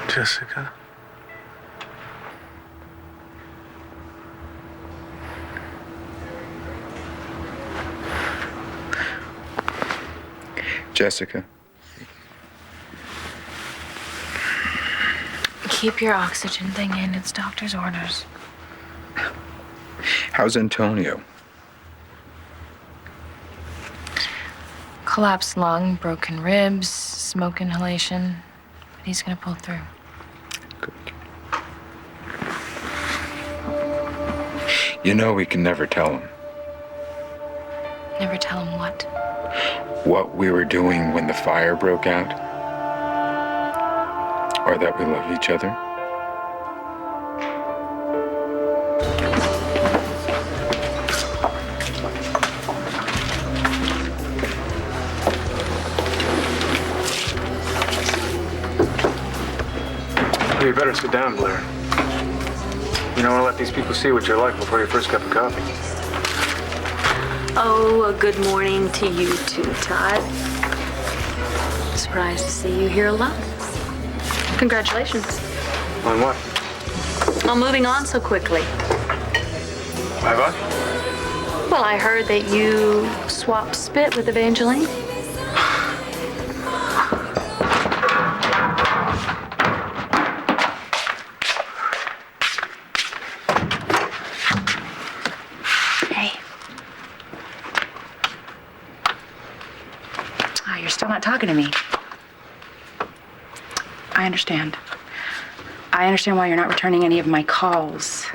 Jessica? Jessica. Keep your oxygen thing in. It's doctor's orders. How's Antonio? Collapsed lung, broken ribs, smoke inhalation. But he's gonna pull through. Good. You know we can never tell him. Never tell him what. What we were doing when the fire broke out. Or that we love each other. You better sit down, Blair. You don't want to let these people see what you're like before your first cup of coffee. Oh, a good morning to you too, Todd. Surprised to see you here alone. Congratulations. On what? On moving on so quickly. Have I? Well, I heard that you swapped spit with Evangeline. You're still not talking to me. I understand. I understand why you're not returning any of my calls.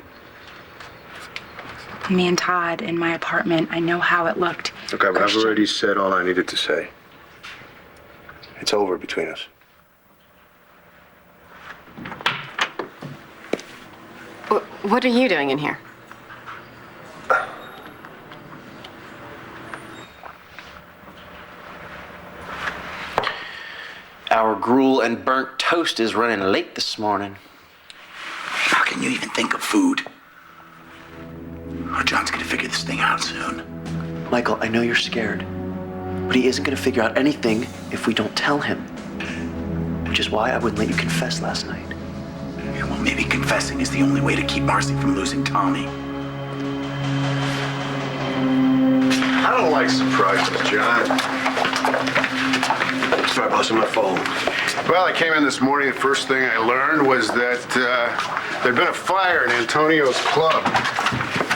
Me and Todd in my apartment, I know how it looked. Look, I've already said all I needed to say. It's over between us. What are you doing in here? Our gruel and burnt toast is running late this morning. How can you even think of food? Oh, John's gonna figure this thing out soon. Michael, I know you're scared, but he isn't gonna figure out anything if we don't tell him. Which is why I wouldn't let you confess last night. Yeah, well, maybe confessing is the only way to keep Marcy from losing Tommy. I don't like surprises, John. Sorry, boss, I'm on my phone. Well, I came in this morning. The first thing I learned was that there'd been a fire in Antonio's club.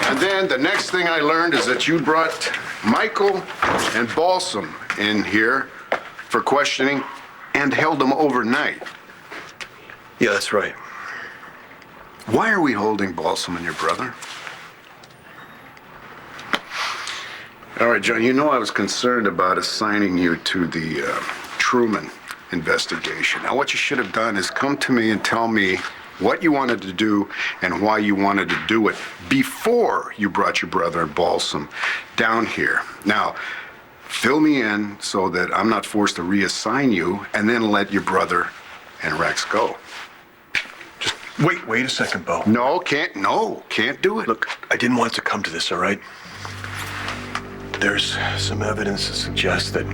And then the next thing I learned is that you brought Michael and Balsam in here for questioning and held them overnight. Yeah, that's right. Why are we holding Balsam and your brother? All right, John, you know I was concerned about assigning you to the Truman investigation. Now, what you should have done is come to me and tell me what you wanted to do and why you wanted to do it before you brought your brother and Balsam down here. Now, fill me in so that I'm not forced to reassign you and then let your brother and Rex go. Just wait a second, Bo. No, can't do it. Look, I didn't want it to come to this, all right? There's some evidence to suggest that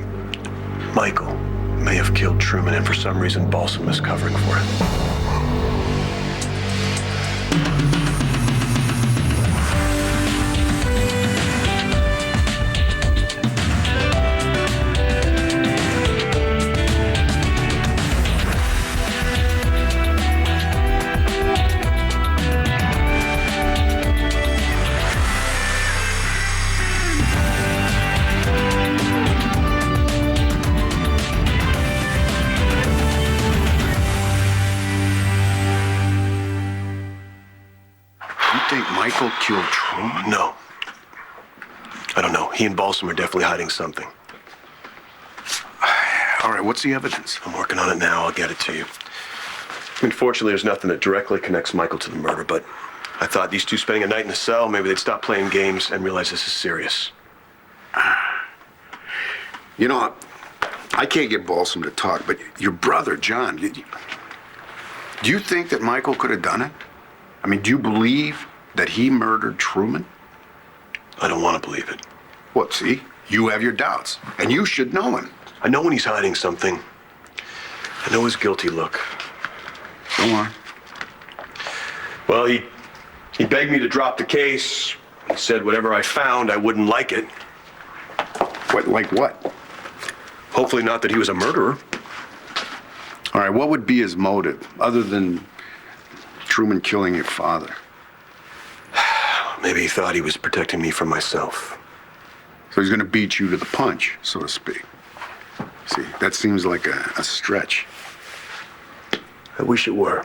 Michael may have killed Truman, and for some reason, Balsam is covering for him. Michael killed Truman? No. I don't know. He and Balsam are definitely hiding something. All right, what's the evidence? I'm working on it now. I'll get it to you. I mean, fortunately, there's nothing that directly connects Michael to the murder, but I thought these two spending a night in a cell, maybe they'd stop playing games and realize this is serious. You know, I can't get Balsam to talk, but your brother, John, do you think that Michael could have done it? I mean, do you believe that he murdered Truman? I don't want to believe it. What, see? You have your doubts, and you should know him. I know when he's hiding something, I know his guilty look. Go on. Well, he begged me to drop the case. He said whatever I found, I wouldn't like it. What, like what? Hopefully not that he was a murderer. All right, what would be his motive, other than Truman killing your father? Maybe he thought he was protecting me from myself. So he's gonna beat you to the punch, so to speak. See, that seems like a stretch. I wish it were.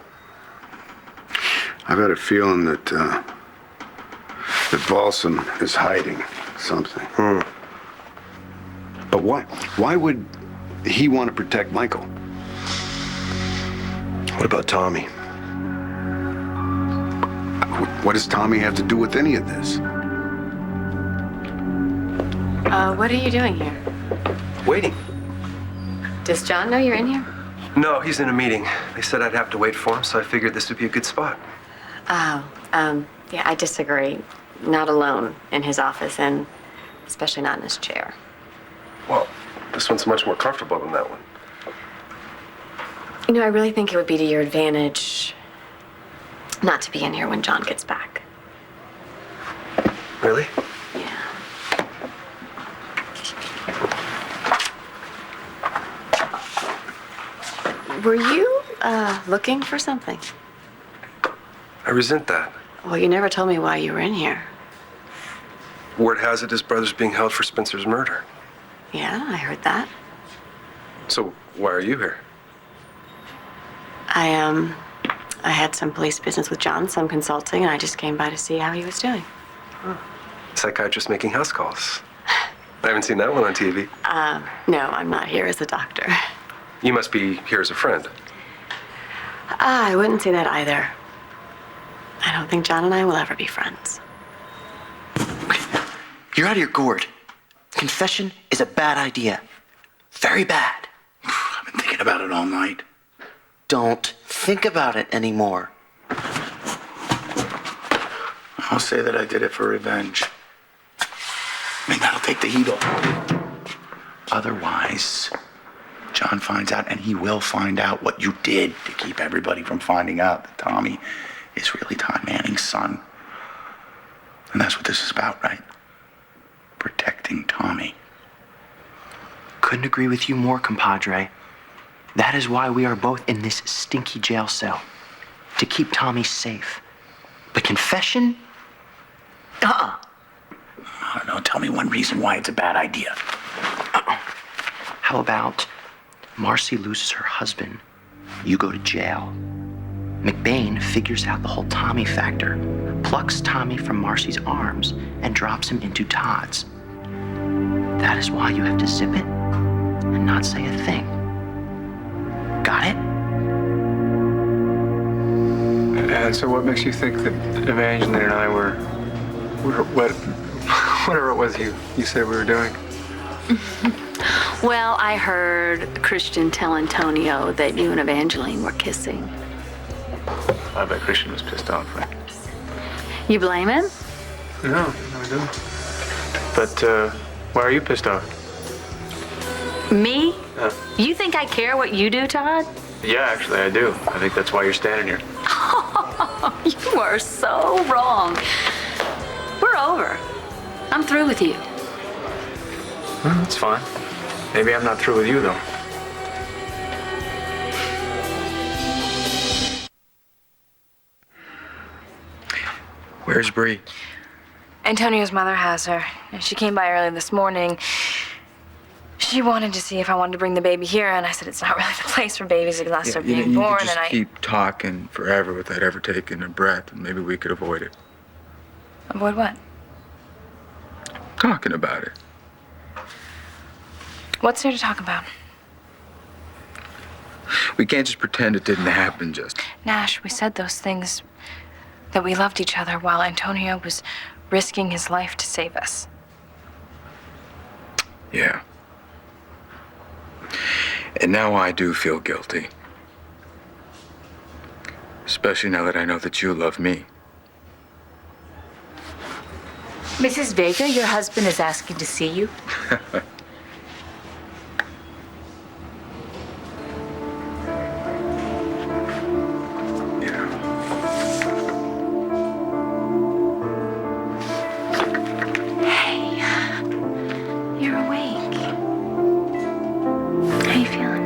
I've had a feeling that Volson is hiding something. But why? Why would he want to protect Michael? What about Tommy? What does Tommy have to do with any of this? What are you doing here? Waiting. Does John know you're in here? No, he's in a meeting. They said I'd have to wait for him, so I figured this would be a good spot. Oh, yeah, I disagree. Not alone in his office, and especially not in his chair. Well, this one's much more comfortable than that one. You know, I really think it would be to your advantage not to be in here when John gets back. Really? Yeah. Were you, looking for something? I resent that. Well, you never told me why you were in here. Word has it his brother's being held for Spencer's murder. Yeah, I heard that. So why are you here? I had some police business with John, some consulting, and I just came by to see how he was doing. Psychiatrist making house calls. I haven't seen that one on TV. No, I'm not here as a doctor. You must be here as a friend. I wouldn't say that either. I don't think John and I will ever be friends. You're out of your gourd. Confession is a bad idea. Very bad. I've been thinking about it all night. Don't think about it anymore. I'll say that I did it for revenge. I mean, that'll take the heat off. Otherwise, John finds out, and he will find out what you did to keep everybody from finding out that Tommy is really Todd Manning's son. And that's what this is about, right? Protecting Tommy. Couldn't agree with you more, compadre. That is why we are both in this stinky jail cell. To keep Tommy safe. But confession? I don't know. Tell me one reason why it's a bad idea. How about Marcy loses her husband, you go to jail. McBain figures out the whole Tommy factor, plucks Tommy from Marcy's arms, and drops him into Todd's. That is why you have to zip it and not say a thing. Got it? And so what makes you think that Evangeline and I were whatever it was you said we were doing? Well, I heard Christian tell Antonio that you and Evangeline were kissing. I bet Christian was pissed off, right? You blame him? No, I don't. But why are you pissed off? Me? You think I care what you do, Todd? Yeah, actually, I do. I think that's why you're standing here. You are so wrong. We're over. I'm through with you. Well, that's fine. Maybe I'm not through with you, though. Where's Bree? Antonio's mother has her. She came by early this morning. She wanted to see if I wanted to bring the baby here, and I said it's not really the place for babies unless they're being you born, could just and I... keep talking forever without ever taking a breath, and maybe we could avoid it. Avoid what? Talking about it. What's there to talk about? We can't just pretend it didn't happen, just. Nash, we said those things, that we loved each other while Antonio was risking his life to save us. Yeah. And now I do feel guilty. Especially now that I know that you love me. Mrs. Vega, your husband is asking to see you. awake. How you feeling?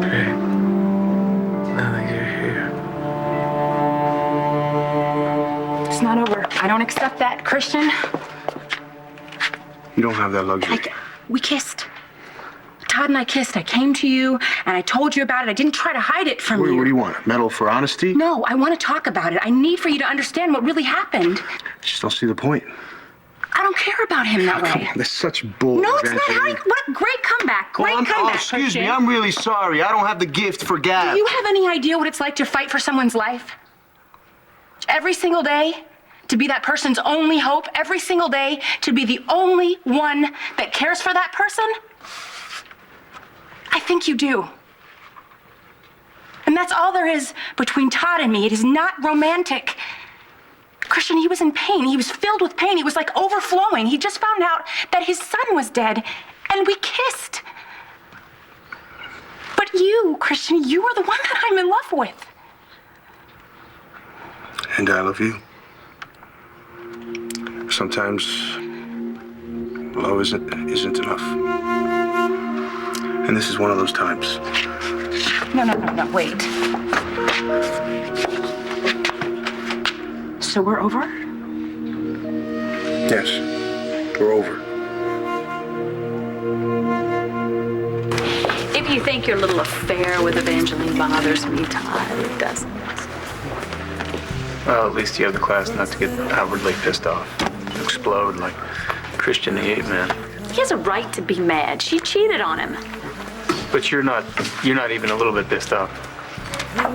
Great. Now that you're here. It's not over. I don't accept that, Christian. You don't have that luxury. We kissed. Todd and I kissed. I came to you and I told you about it. I didn't try to hide it from you. What do you want? A medal for honesty? No, I want to talk about it. I need for you to understand what really happened. I just don't see the point. I don't care about him that way. That's such bull. No, it's not. Evangeline. What a great comeback. Great comeback. Excuse me, I'm really sorry. I don't have the gift for gab. Do you have any idea what it's like to fight for someone's life? Every single day, to be that person's only hope. Every single day, to be the only one that cares for that person? I think you do. And that's all there is between Todd and me. It is not romantic. Christian, he was in pain. He was filled with pain. He was like overflowing. He just found out that his son was dead, and we kissed. But you, Christian, you are the one that I'm in love with. And I love you. Sometimes love isn't enough. And this is one of those times. No, wait. So we're over? Yes, we're over. If you think your little affair with Evangeline bothers me, Todd, it doesn't. Well, at least you have the class not to get outwardly pissed off. Explode like Christian the Ape Man. He has a right to be mad. She cheated on him. But you're not even a little bit pissed off.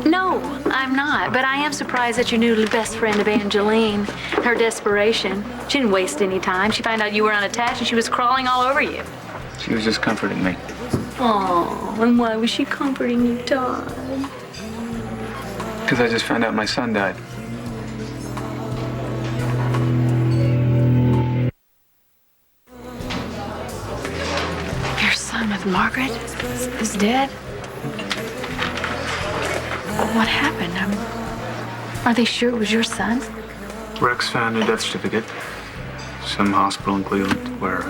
No, I'm not. But I am surprised at your new best friend, Evangeline. Her desperation. She didn't waste any time. She found out you were unattached and she was crawling all over you. She was just comforting me. Oh, and why was she comforting you, Todd? Because I just found out my son died. Your son with Margaret is dead? What happened? Are they sure it was your son? Rex found a death certificate. Some hospital in Cleveland where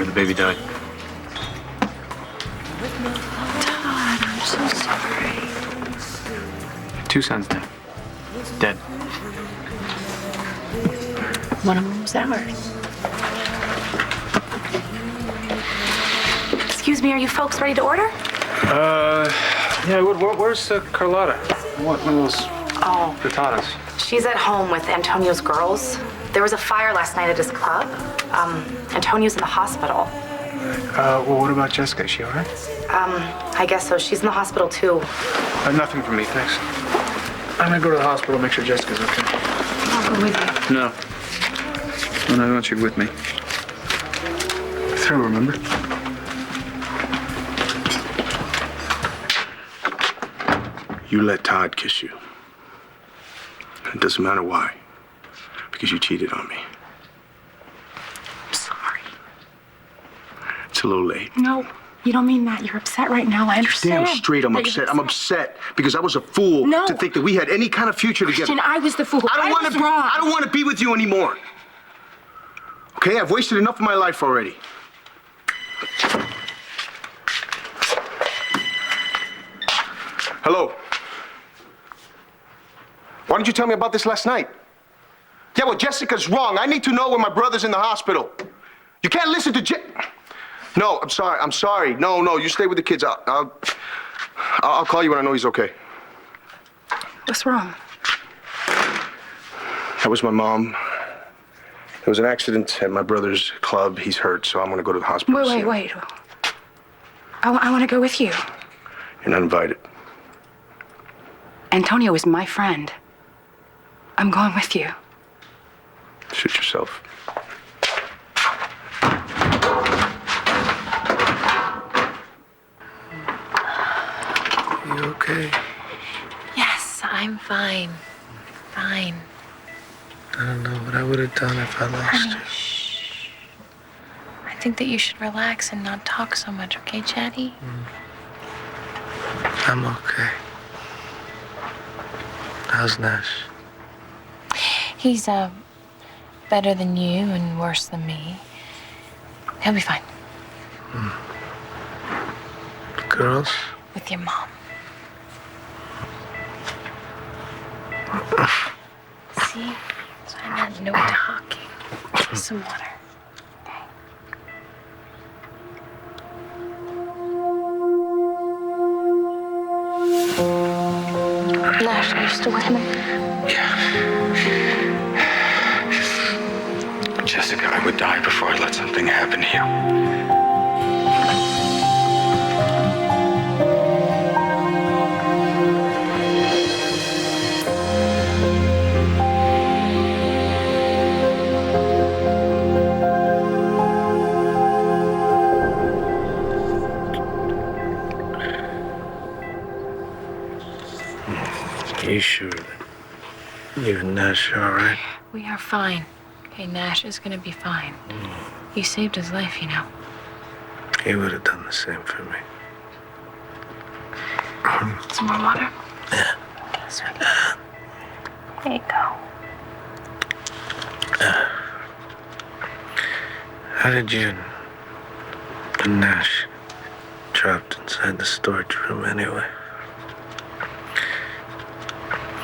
the baby died. Todd, I'm so sorry. 2 sons now. Dead. One of them was ours. Excuse me, are you folks ready to order? Yeah, where's Carlotta? One of those frittatas. She's at home with Antonio's girls. There was a fire last night at his club. Antonio's in the hospital. Well, what about Jessica? Is she all right? I guess so. She's in the hospital too. Nothing for me, thanks. I'm gonna go to the hospital, make sure Jessica's okay. I'll go with you. No. I want you with me. Through, remember? You let Todd kiss you. It doesn't matter why. Because you cheated on me. I'm sorry. It's a little late. No, you don't mean that. You're upset right now. I understand. Damn straight I'm upset. I'm upset because I was a fool to think that we had any kind of future together. Christian, I was the fool. I don't want to be with you anymore. Okay, I've wasted enough of my life already. Hello. Why didn't you tell me about this last night? Yeah, well, Jessica's wrong. I need to know when my brother's in the hospital. You can't listen to No, I'm sorry. I'm sorry. No, you stay with the kids. I'll call you when I know he's okay. What's wrong? That was my mom. There was an accident at my brother's club. He's hurt, so I'm gonna go to the hospital. Wait. I want to go with you. You're not invited. Antonio is my friend. I'm going with you. Shoot yourself. You okay? Yes, I'm fine. Fine. I don't know what I would have done if I lost you. Shh. I think that you should relax and not talk so much, okay, Chatty? I'm okay. How's Nash? He's better than you and worse than me. He'll be fine. Girls? With your mom. See? So I meant no talking. Just some water. Nash, are you still with me? Jessica, I would die before I let something happen to you. You sure that you and Nash are all right? We are fine. Okay, Nash is gonna be fine. You saved his life, you know. He would have done the same for me. Some more water? Yeah. There you go. How did you and Nash trapped inside the storage room anyway?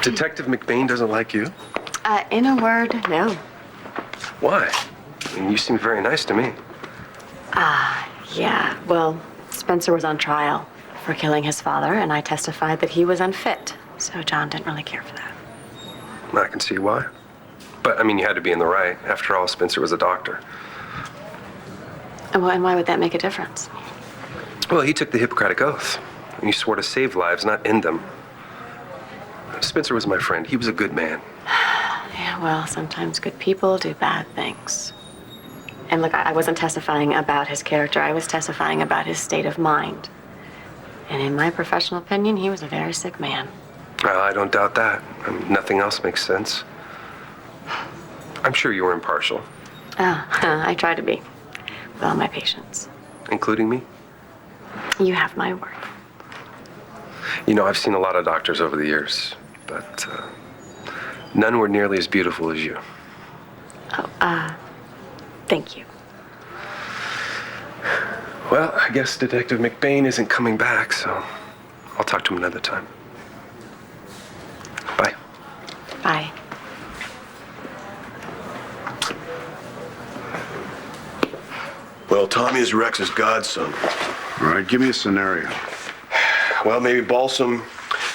Detective McBain doesn't like you? In a word, no. Why? I mean, you seem very nice to me. Yeah. Well, Spencer was on trial for killing his father, and I testified that he was unfit. So John didn't really care for that. I can see why. But, I mean, you had to be in the right. After all, Spencer was a doctor. Well, and why would that make a difference? Well, he took the Hippocratic Oath, and he swore to save lives, not end them. Spencer was my friend. He was a good man. Yeah, well, sometimes good people do bad things. And look, I wasn't testifying about his character. I was testifying about his state of mind. And in my professional opinion, he was a very sick man. I don't doubt that. I mean, nothing else makes sense. I'm sure you were impartial. I try to be. With all my patients. Including me? You have my word. You know, I've seen a lot of doctors over the years, but none were nearly as beautiful as you. Thank you. Well, I guess Detective McBain isn't coming back, so I'll talk to him another time. Bye. Bye. Well, Tommy is Rex's godson. All right, give me a scenario. Well, maybe Balsam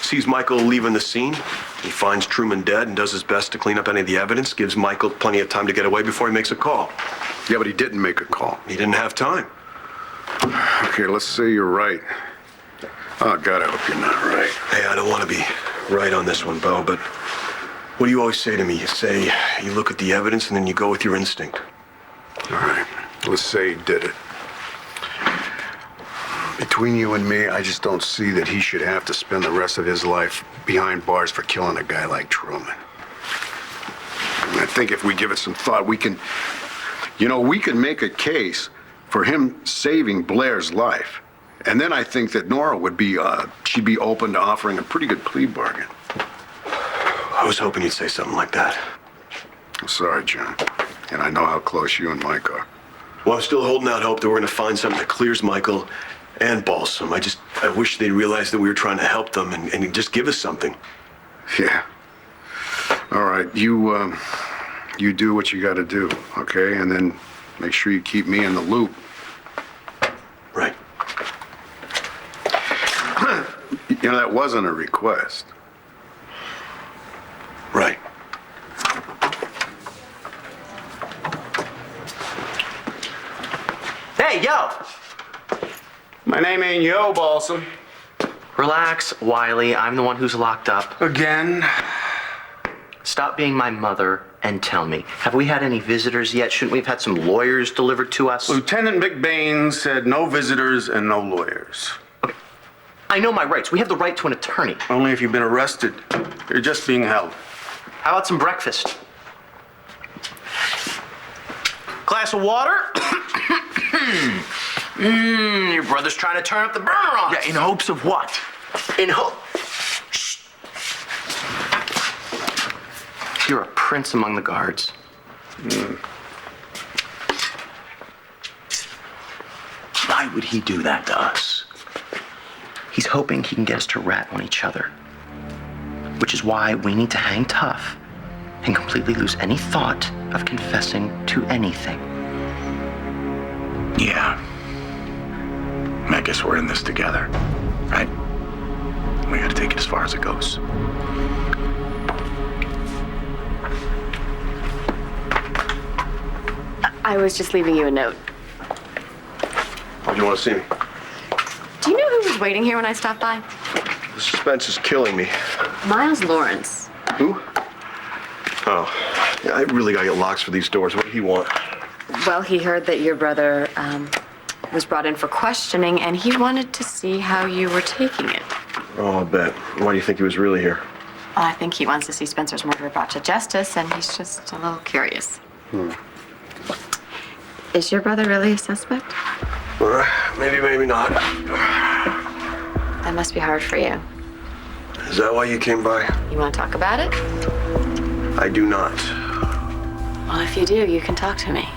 sees Michael leaving the scene. He finds Truman dead and does his best to clean up any of the evidence, gives Michael plenty of time to get away before he makes a call. Yeah, but he didn't make a call. He didn't have time. Okay, let's say you're right. Oh, God, I hope you're not right. Hey, I don't want to be right on this one, Bo, but what do you always say to me? You say you look at the evidence and then you go with your instinct. All right, let's say he did it. Between you and me, I just don't see that he should have to spend the rest of his life behind bars for killing a guy like Truman. And I think if we give it some thought, we can make a case for him saving Blair's life. And then I think that Nora would be, she'd be open to offering a pretty good plea bargain. I was hoping you'd say something like that. I'm sorry, John. And I know how close you and Mike are. Well, I'm still holding out hope that we're going to find something that clears Michael and Balsam. I wish they'd realize that we were trying to help them and just give us something. Yeah. All right, you do what you got to do, okay? And then make sure you keep me in the loop. Right. You know, that wasn't a request. Right. Hey, yo! My name ain't Yo, Balsam. Relax, Wiley. I'm the one who's locked up. Again? Stop being my mother and tell me, have we had any visitors yet? Shouldn't we have had some lawyers delivered to us? Lieutenant McBain said no visitors and no lawyers. Okay. I know my rights. We have the right to an attorney. Only if you've been arrested. You're just being held. How about some breakfast? Glass of water? Your brother's trying to turn up the burner on us. Yeah, in hopes of what? In hope. You're a prince among the guards. Why would he do that to us? He's hoping he can get us to rat on each other. Which is why we need to hang tough and completely lose any thought of confessing to anything. Yeah. I guess we're in this together, right? We gotta take it as far as it goes. I was just leaving you a note. Oh, you want to see me? Do you know who was waiting here when I stopped by? The suspense is killing me. Miles Lawrence. Who? Oh, yeah, I really gotta get locks for these doors. What did he want? Well, he heard that your brother was brought in for questioning, and he wanted to see how you were taking it. Oh, I bet. Why do you think he was really here? Well, I think he wants to see Spencer's murderer brought to justice, and he's just a little curious. Is your brother really a suspect? Maybe, maybe not. That must be hard for you. Is that why you came by? You want to talk about it? I do not. Well, if you do, you can talk to me.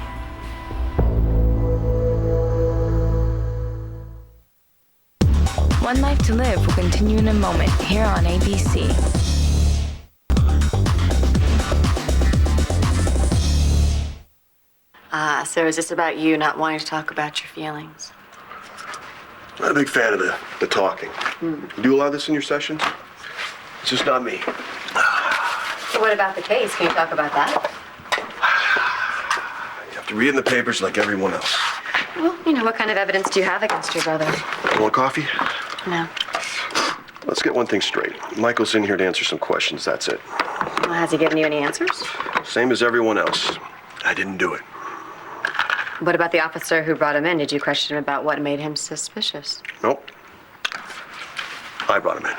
One Life to Live will continue in a moment here on ABC. So is this about you not wanting to talk about your feelings? I'm not a big fan of the talking. You do a lot of this in your sessions? It's just not me. So what about the case? Can you talk about that? You have to read in the papers like everyone else. Well, what kind of evidence do you have against your brother? You want coffee? No. Let's get one thing straight. Michael's in here to answer some questions, that's it. Well, has he given you any answers? Same as everyone else. I didn't do it. What about the officer who brought him in? Did you question him about what made him suspicious? Nope. I brought him in.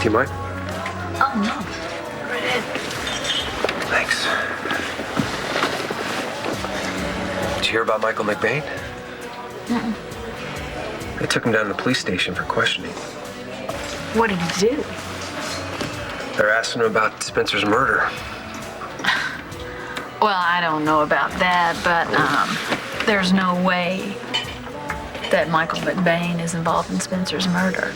Do you mind? Oh, no. Thanks. Did you hear about Michael McBain? They took him down to the police station for questioning. What did he do? They're asking him about Spencer's murder. Well, I don't know about that, but there's no way that Michael McBain is involved in Spencer's murder.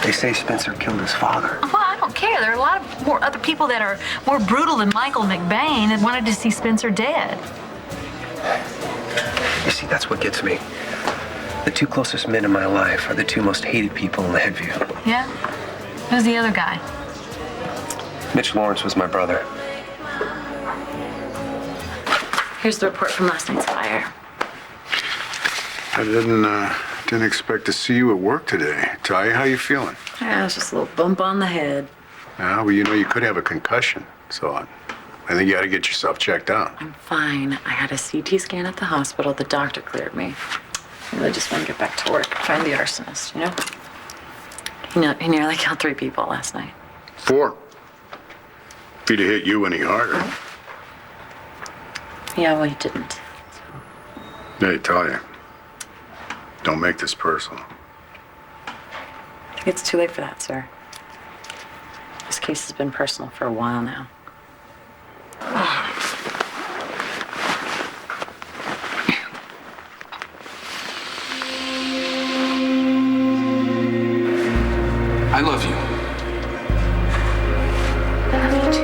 They say Spencer killed his father. Well, I don't care. There are a lot of more other people that are more brutal than Michael McBain and wanted to see Spencer dead. You see, that's what gets me. The two closest men in my life are the two most hated people in the Headview. Yeah? Who's the other guy? Mitch Lawrence was my brother. Here's the report from last night's fire. I didn't expect to see you at work today. Ty, how you feeling? Yeah, it's just a little bump on the head. Yeah, well, you could have a concussion, so I think you ought to get yourself checked out. I'm fine. I had a CT scan at the hospital. The doctor cleared me. I really just want to get back to work. Find the arsonist, He nearly killed 3 people last night. 4. If he'd have hit you any harder. Yeah, well, he didn't. Hey, Talia, don't make this personal. I think it's too late for that, sir. This case has been personal for a while now. I love you. Me too.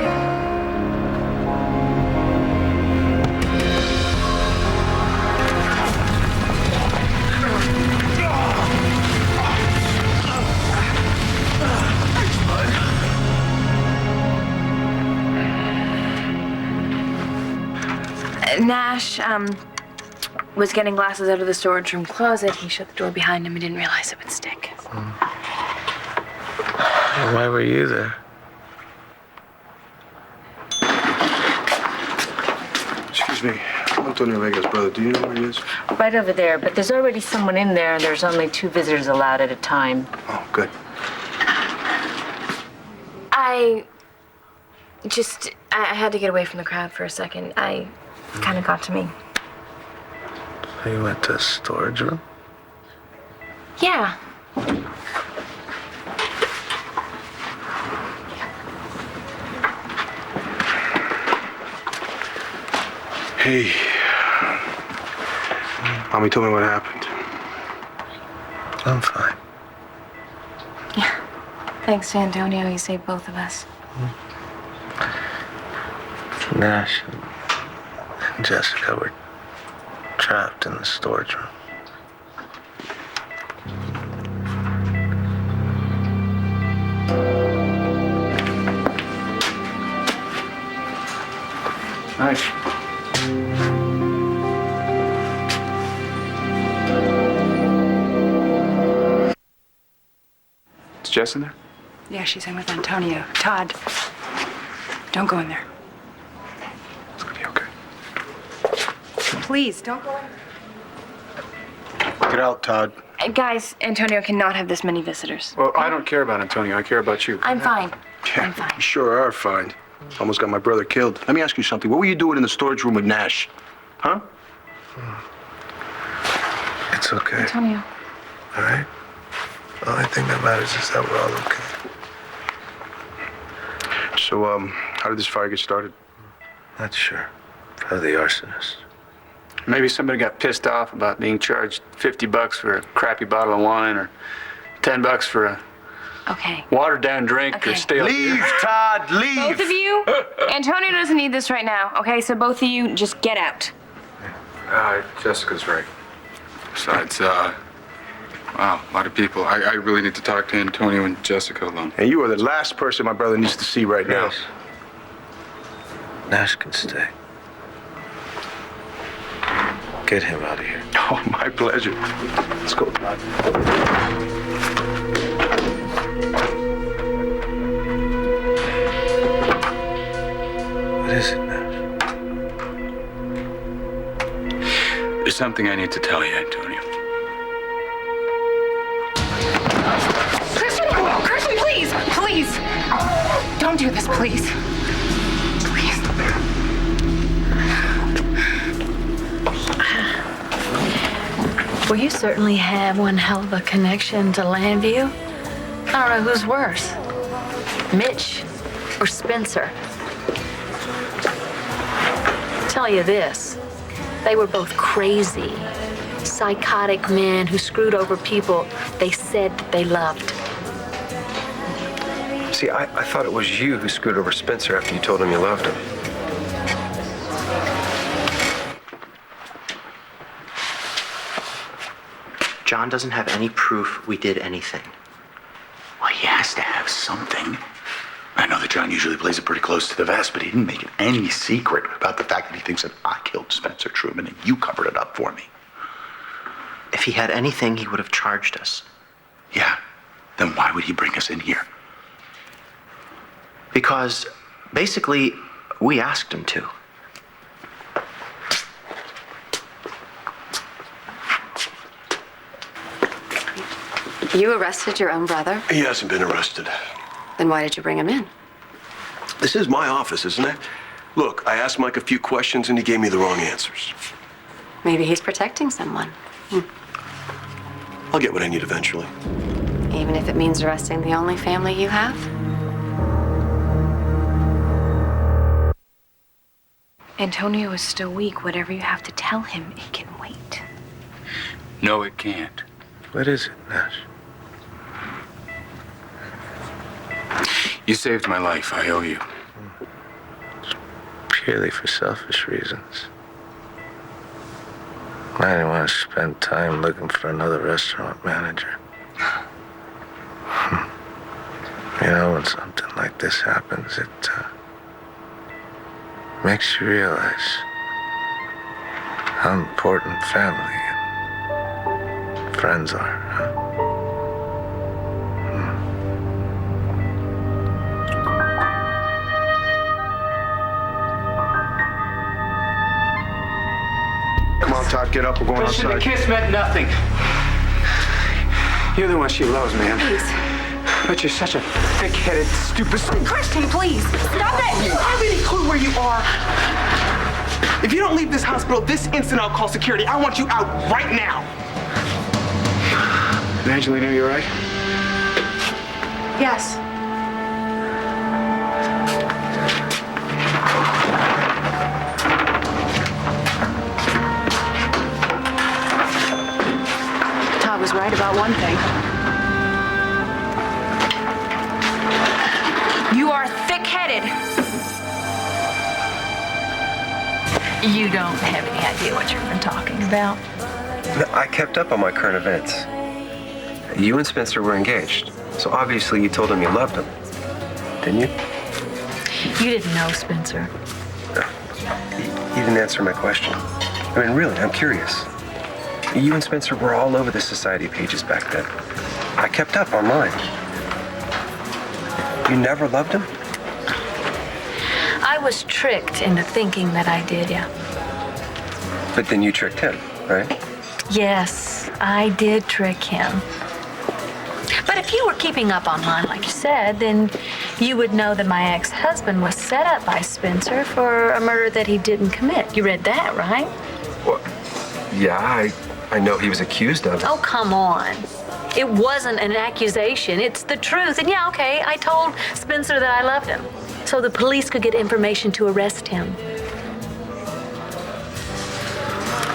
Nash, was getting glasses out of the storage room closet. He shut the door behind him and didn't realize it would stick. Why were you there? Excuse me. Antonio Vega's brother. Do you know where he is? Right over there, but there's already someone in there, and there's only 2 visitors allowed at a time. Oh, good. I I had to get away from the crowd for a second. It kind of got to me. So you went to the storage room? Yeah. Hey. Mommy told me what happened. I'm fine. Yeah. Thanks to Antonio, he saved both of us. Nash and Jessica were trapped in the storage room. Nice. Is Jess in there? Yeah, she's in with Antonio. Todd, don't go in there. It's gonna be okay. Please, don't go in. Get out, Todd. Guys, Antonio cannot have this many visitors. Well, I don't care about Antonio. I care about you. I'm fine. Yeah, I'm fine. you sure are fine. Almost got my brother killed. Let me ask you something. What were you doing in the storage room with Nash? Huh? It's okay. Antonio. All right? The only thing that matters is that we're all okay. So, how did this fire get started? Not sure. Probably the arsonist. Maybe somebody got pissed off about being charged $50 for a crappy bottle of wine or $10 for a Okay. watered down drink or Okay. stale Leave, beer. Todd, leave! Both of you, Antonio doesn't need this right now, okay? So both of you, just get out. Jessica's right. Besides, wow, a lot of people. I really need to talk to Antonio and Jessica alone. And you are the last person my brother needs to see right now. Yes. Nash can stay. Get him out of here. Oh, my pleasure. Let's go, Todd. What is it, Nash? There's something I need to tell you, Antonio. Christian, please! Please! Don't do this, please. Please. Well, you certainly have one hell of a connection to Landview. I don't know who's worse, Mitch or Spencer. Tell you this, they were both crazy, psychotic men who screwed over people they said that they loved. See, I thought it was you who screwed over Spencer after you told him you loved him. John doesn't have any proof we did anything. Well, he has to have something. I know that John usually plays it pretty close to the vest, but he didn't make it any secret about the fact that he thinks that I killed Spencer Truman and you covered it up for me. If he had anything, he would have charged us. Yeah, then why would he bring us in here? Because, basically, we asked him to. You arrested your own brother? He hasn't been arrested. Then why did you bring him in? This is my office, isn't it? Look, I asked Mike a few questions and he gave me the wrong answers. Maybe he's protecting someone. I'll get what I need eventually. Even if it means arresting the only family you have? Antonio is still weak. Whatever you have to tell him, it can wait. No, it can't. What is it, Nash? You saved my life. I owe you. Purely for selfish reasons. I didn't want to spend time looking for another restaurant manager. You know, when something like this happens, it makes you realize how important family and friends are. Huh? Come on, Todd, get up. We're going Listen, the outside. kiss meant nothing. You're the one she loves, man. Please. But you're such a thick-headed, stupid... Christian, please, stop it! Do you have any clue where you are? If you don't leave this hospital this instant, I'll call security. I want you out right now. Evangeline, you all right? Yes. Todd was right about one thing. You are thick-headed. You don't have any idea what you've been talking about. I kept up on my current events. You and Spencer were engaged, so obviously you told him you loved him. Didn't you? You didn't know Spencer. You didn't answer my question. I mean, really, I'm curious. You and Spencer were all over the society pages back then. I kept up on mine. You never loved him? I was tricked into thinking that I did, yeah. But then you tricked him, right? Yes, I did trick him. But if you were keeping up on mine, like you said, then you would know that my ex-husband was set up by Spencer for a murder that he didn't commit. You read that, right? Well, yeah, I know he was accused of it. Oh, come on. It wasn't an accusation. It's the truth. And yeah, okay, I told Spencer that I loved him so the police could get information to arrest him.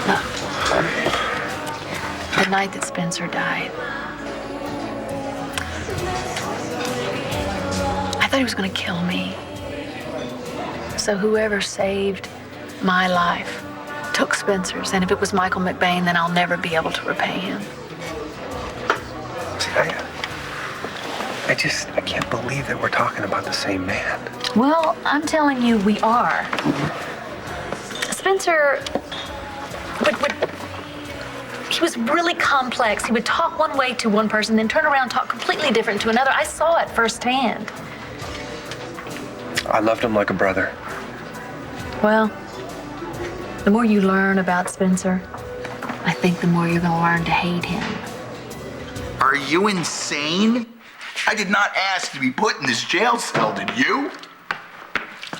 Look, the night that Spencer died, I thought he was going to kill me. So whoever saved my life took Spencer's. And if it was Michael McBain, then I'll never be able to repay him. I can't believe that we're talking about the same man. Well, I'm telling you, we are. Spencer he was really complex. He would talk one way to one person, then turn around and talk completely different to another. I saw it firsthand. I loved him like a brother. Well, the more you learn about Spencer, I think the more you're going to learn to hate him. Are you insane? I did not ask to be put in this jail cell, did you?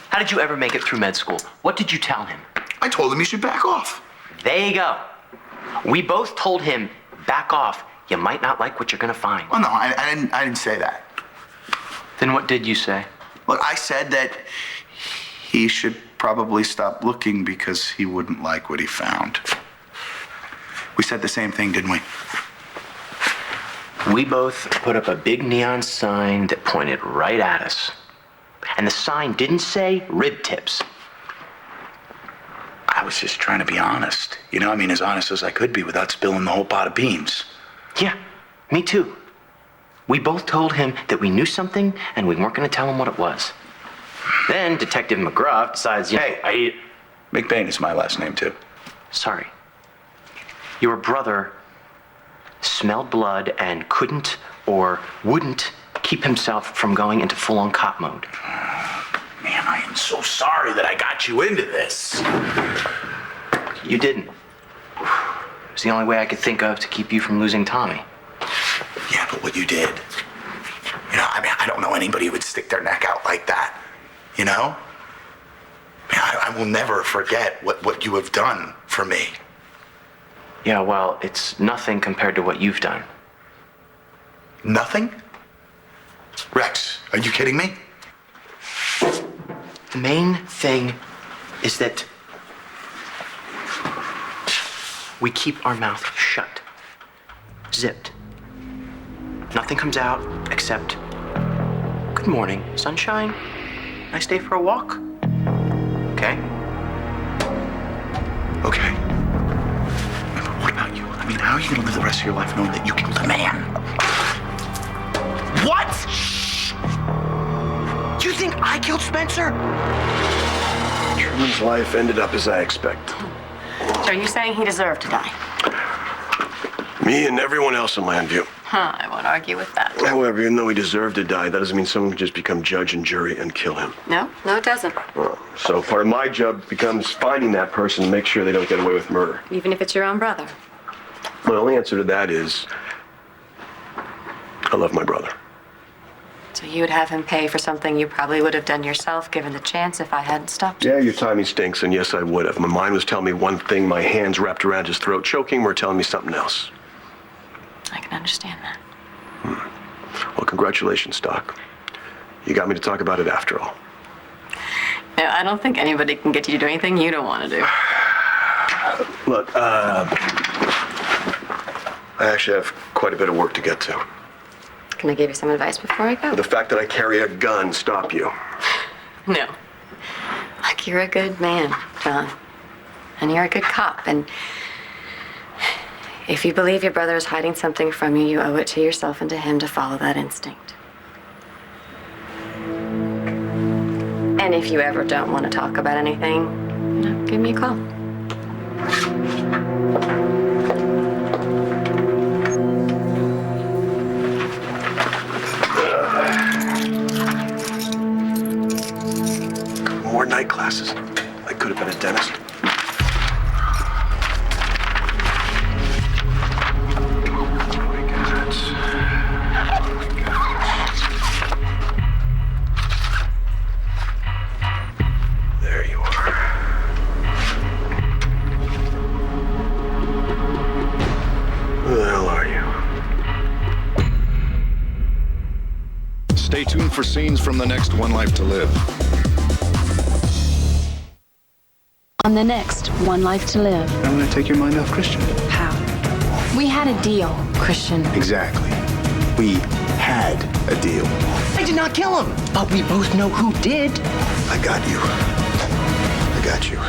How did you ever make it through med school? What did you tell him? I told him he should back off. There you go. We both told him, back off. You might not like what you're gonna find. Well, no, I didn't say that. Then what did you say? Look, I said that he should probably stop looking because he wouldn't like what he found. We said the same thing, didn't we? We both put up a big neon sign that pointed right at us. And the sign didn't say rib tips. I was just trying to be honest. You know, I mean, as honest as I could be without spilling the whole pot of beans. Yeah, me too. We both told him that we knew something and we weren't going to tell him what it was. Then Detective McGruff decides, Hey, McBain is my last name too. Sorry. Your brother smelled blood and couldn't or wouldn't keep himself from going into full-on cop mode. Man, I am so sorry that I got you into this. You didn't. It's the only way I could think of to keep you from losing Tommy. Yeah, but what you did. You know, I mean, I don't know anybody who would stick their neck out like that. You know? I will never forget what you have done for me. Yeah, well, it's nothing compared to what you've done. Nothing? Rex, are you kidding me? The main thing is that we keep our mouth shut, zipped. Nothing comes out except, good morning, sunshine. Nice day for a walk? Okay? Okay. But what about you? I mean, how are you gonna live the rest of your life knowing that you killed a man? What? You think I killed Spencer? Truman's life ended up as I expect. So are you saying he deserved to die? Me and everyone else in Landview. Huh, I won't argue with that. However, even though he deserved to die, that doesn't mean someone can just become judge and jury and kill him. No, it doesn't. So part of my job becomes finding that person and make sure they don't get away with murder. Even if it's your own brother. My only answer to that is, I love my brother. So you would have him pay for something you probably would have done yourself given the chance if I hadn't stopped you? Yeah, your timing stinks, and yes, I would have. My mind was telling me one thing, my hands wrapped around his throat, choking were telling me something else. I can understand that. Well, congratulations, Doc. You got me to talk about it after all. No, I don't think anybody can get you to do anything you don't want to do. Look, I actually have quite a bit of work to get to. Can I give you some advice before I go? The fact that I carry a gun stop you? No. Look, you're a good man, John. And you're a good cop. And if you believe your brother is hiding something from you, you owe it to yourself and to him to follow that instinct. And if you ever don't want to talk about anything, give me a call. More night classes. I could have been a dentist. There you are. Who the hell are you? Stay tuned for scenes from the next One Life to Live. On the next One Life to Live. I'm going to take your mind off Christian. How? We had a deal, Christian. Exactly. We had a deal. I did not kill him, but we both know who did. I got you. I got you.